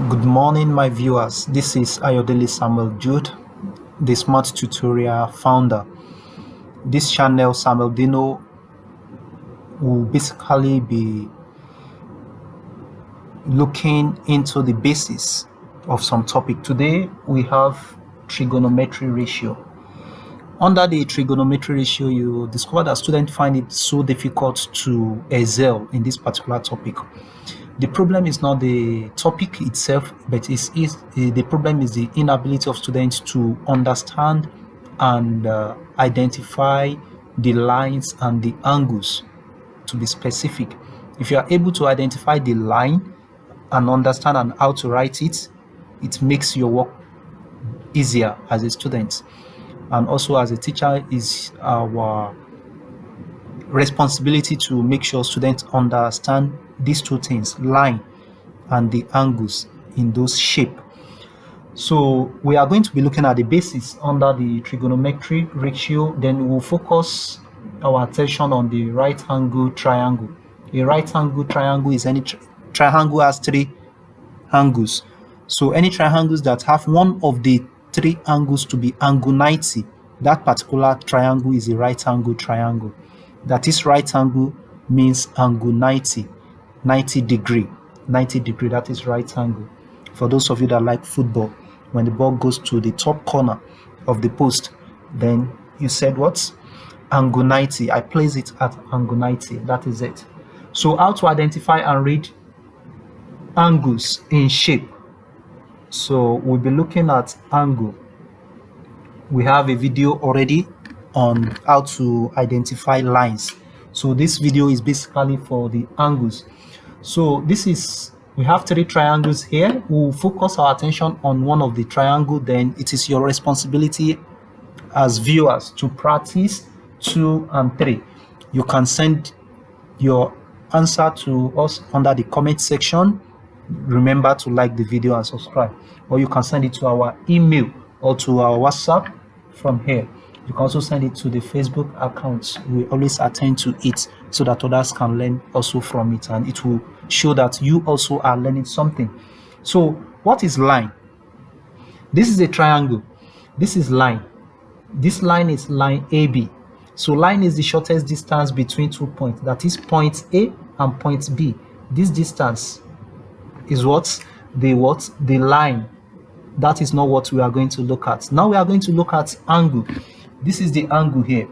Good morning, my viewers. This is Ayodele Samuel Jude, the Smart Tutorial founder. This channel, Samuel Dino, will basically be looking into the basis of some topic. Today, we have trigonometry ratio. Under the trigonometry ratio, you discover that students find it so difficult to excel in this particular topic. The problem is not the topic itself, but the problem is the inability of students to understand and identify the lines and the angles, to be specific. If you are able to identify the line and understand and how to write it, it makes your work easier as a student. And also as a teacher, is our responsibility to make sure students understand these two things, line and the angles in those shape. So we are going to be looking at the basis under the trigonometry ratio. Then we'll focus our attention on the right angle triangle. A right angle triangle is any triangle has three angles. So any triangles that have one of the three angles to be angle 90, that particular triangle is a right angle triangle. That is, right angle means angle 90 degree, that is right angle. For those of you that like football, when the ball goes to the top corner of the post, then you said what? Angle 90. I place it at angle 90. That is it. So how to identify and read angles in shape? So we'll be looking at angle. We have a video already on how to identify lines. So this video is basically for the angles. So we have three triangles here. We'll focus our attention on one of the triangle. Then it is your responsibility as viewers to practice 2 and 3. You can send your answer to us under the comment section. Remember to like the video and subscribe, or you can send it to our email or to our WhatsApp from here. You can also send it to the Facebook accounts. We always attend to it so that others can learn also from it, and it will show that you also are learning something. So what is line? This is a triangle. This is line. This line is line AB. So line is the shortest distance between 2 points. That is point A and point B. This distance is the line. That is not what we are going to look at. Now we are going to look at angle. This is the angle here.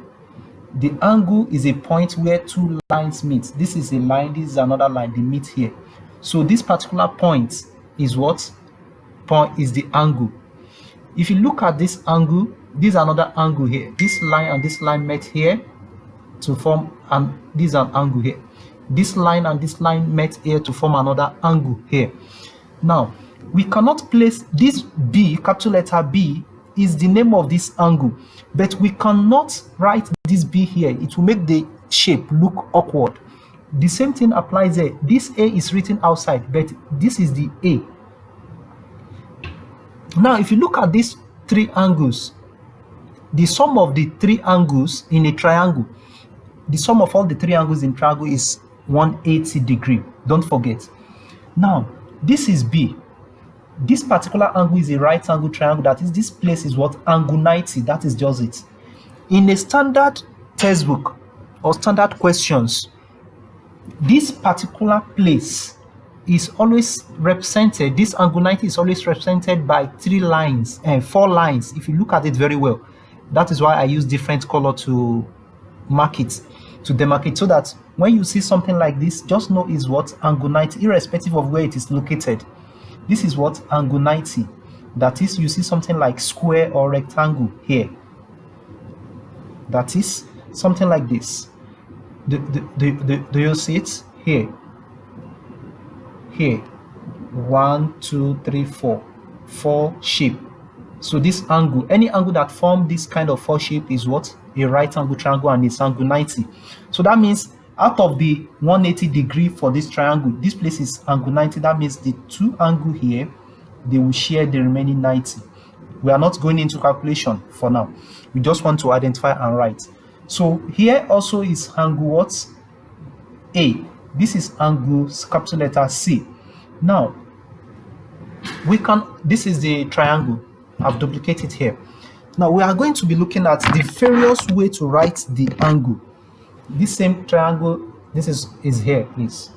The angle is a point where two lines meet. This is a line, this is another line, they meet here. So this particular point is what? Point is the angle. If you look at this angle, this is another angle here. This line and this line met here to form, and this is an angle here. This line and this line met here to form another angle here. Now, we cannot place this B, capital letter B, is the name of this angle, but we cannot write this B here. It will make the shape look awkward. The same thing applies there. This A is written outside, but this is the A. Now, if you look at these three angles, the sum of the three angles in a triangle, the sum of all the three angles in triangle is 180 degree. Don't forget. Now, this is B. This particular angle is a right angle triangle. That is, this place is what? Angle 90. That is just it. In a standard textbook or standard questions, this particular place is always represented, this angle 90 is always represented by 3 lines and 4 lines. If you look at it very well, that is why I use different color to mark it, to demarcate, so that when you see something like this, just know is what? Angle 90, irrespective of where it is located. This is what? Angle 90. That is, you see something like square or rectangle here. That is something like this. Do you see it? Here. Here. 1, 2, 3, 4. 4 shape. So this angle, any angle that form this kind of 4 shape is what? A right angle triangle, and it's angle 90. So that means out of the 180 degree for this triangle, this place is angle 90. That means the 2 angle here, they will share the remaining 90. We are not going into calculation for now. We just want to identify and write. So here also is angle what? A. This is angle capital letter C. Now, This is the triangle. I've duplicated here. Now we are going to be looking at the various way to write the angle. This same triangle, this is here, please.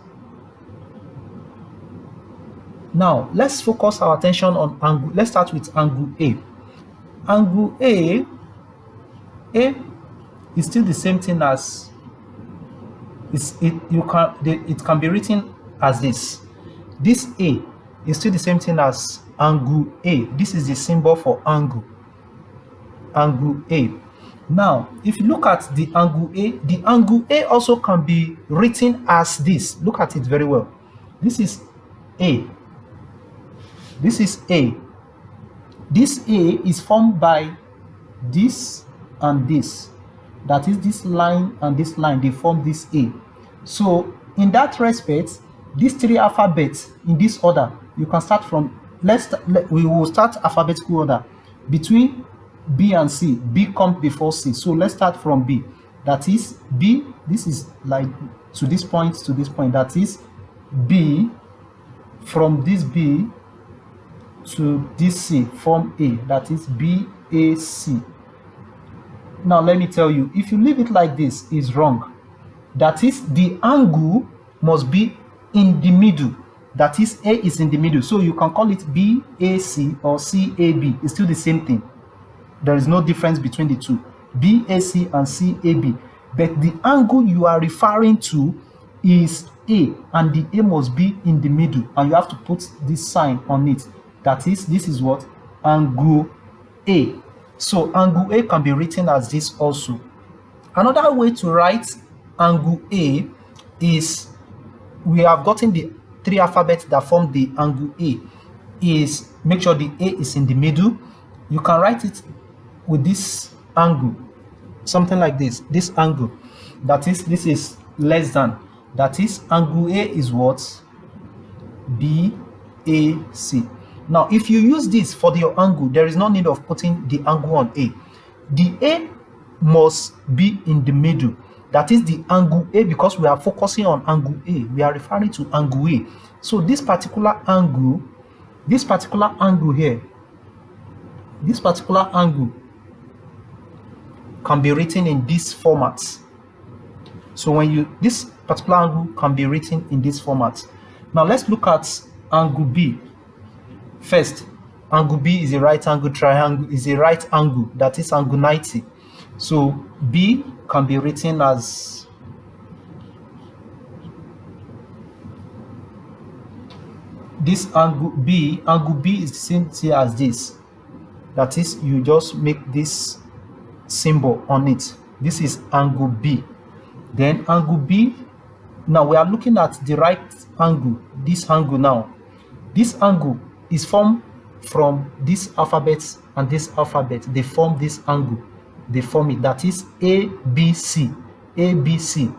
Now let's focus our attention on angle. Let's start with angle A. Angle A is still the same thing as it can be written as this. This A is still the same thing as angle A. This is the symbol for angle A. Now, if you look at the angle A also can be written as this. Look at it very well. This is A. This is A. This A is formed by this and this. That is this line and this line, they form this A. So, in that respect, these three alphabets in this order, you can start from, we will start alphabetical order between B and C. B comes before C. So let's start from B. That is B. This is like to this point to this point. That is B. From this B to this C, form A. That is BAC. Now let me tell you, if you leave it like this, it's wrong. That is, the angle must be in the middle. That is, A is in the middle. So you can call it BAC or CAB. It's still the same thing. There is no difference between the two, BAC and CAB. But the angle you are referring to is A, and the A must be in the middle, and you have to put this sign on it. That is, this is what? Angle A. So angle A can be written as this also. Another way to write angle A is, we have gotten the three alphabets that form the angle A, is make sure the A is in the middle. You can write it with this angle, something like this angle. That is, this is less than. That is, angle A is what? BAC. Now, if you use this for your angle, there is no need of putting the angle on A. The A must be in the middle. That is the angle A, because we are focusing on angle A. We are referring to angle A. So this particular angle here, this particular angle can be written in this format. So this particular angle can be written in this format. Now let's look at angle B. First, angle B is a right angle triangle, is a right angle, that is angle 90. So B can be written as this angle B. Angle B is the same thing as this. That is, you just make this symbol on it. This is angle B. Then angle B, now we are looking at the right angle, this angle now. This angle is formed from this alphabet and this alphabet. They form this angle. They form it. That is ABC. ABC.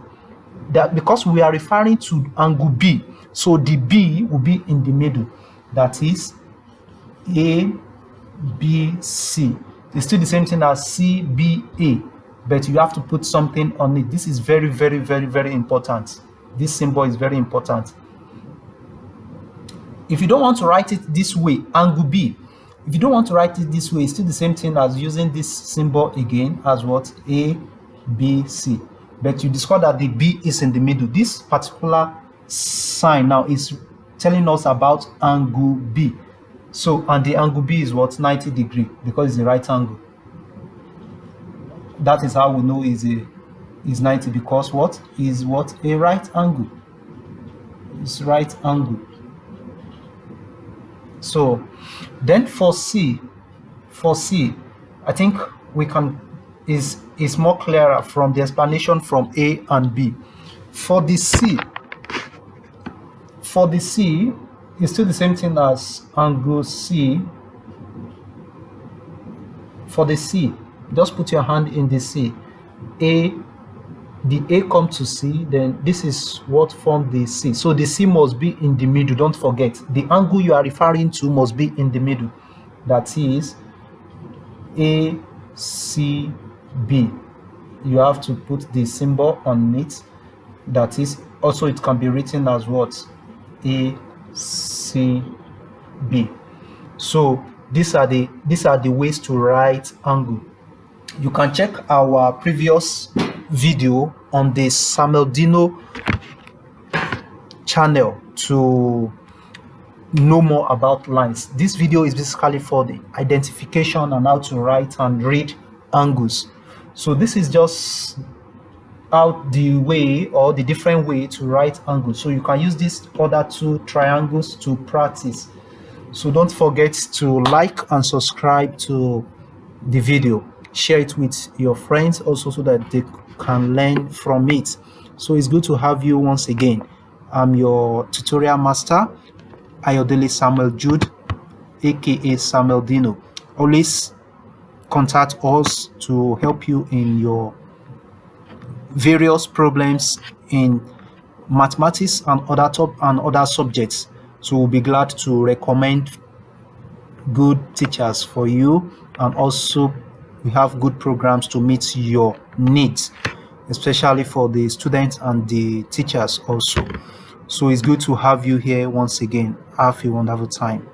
That because we are referring to angle B, so the B will be in the middle. That is ABC. It's still the same thing as CBA, but you have to put something on it. This is very, very, very, very important. This symbol is very important. If you don't want to write it this way, angle B, if you don't want to write it this way, it's still the same thing as using this symbol again as what? A, B, C. But you discover that the B is in the middle. This particular sign now is telling us about angle B. So, and the angle B is what? 90 degrees, because it's a right angle. That is how we know is 90, because what is what? A right angle. It's right angle. So then for C, I think we can is more clearer from the explanation from A and B. For the C, it's still the same thing as angle C. For the C, just put your hand in the C. The A come to C, then this is what formed the C. So the C must be in the middle. Don't forget, the angle you are referring to must be in the middle. That is ACB. You have to put the symbol on it. That is also, it can be written as what? ACB. So these are the ways to write angle. You can check our previous video on the Samaldino channel to know more about lines. This video is basically for the identification and how to write and read angles. So this is just out the way or the different way to write angles. So you can use these other two triangles to practice. So don't forget to like and subscribe to the video. Share it with your friends also so that they can learn from it. So it's good to have you once again. I'm your tutorial master, Ayodele Samuel Jude, aka Samuel Dino. Always contact us to help you in your various problems in mathematics and other subjects. So we'll be glad to recommend good teachers for you, and also we have good programs to meet your needs, especially for the students and the teachers also. So it's good to have you here once again. Have a wonderful time.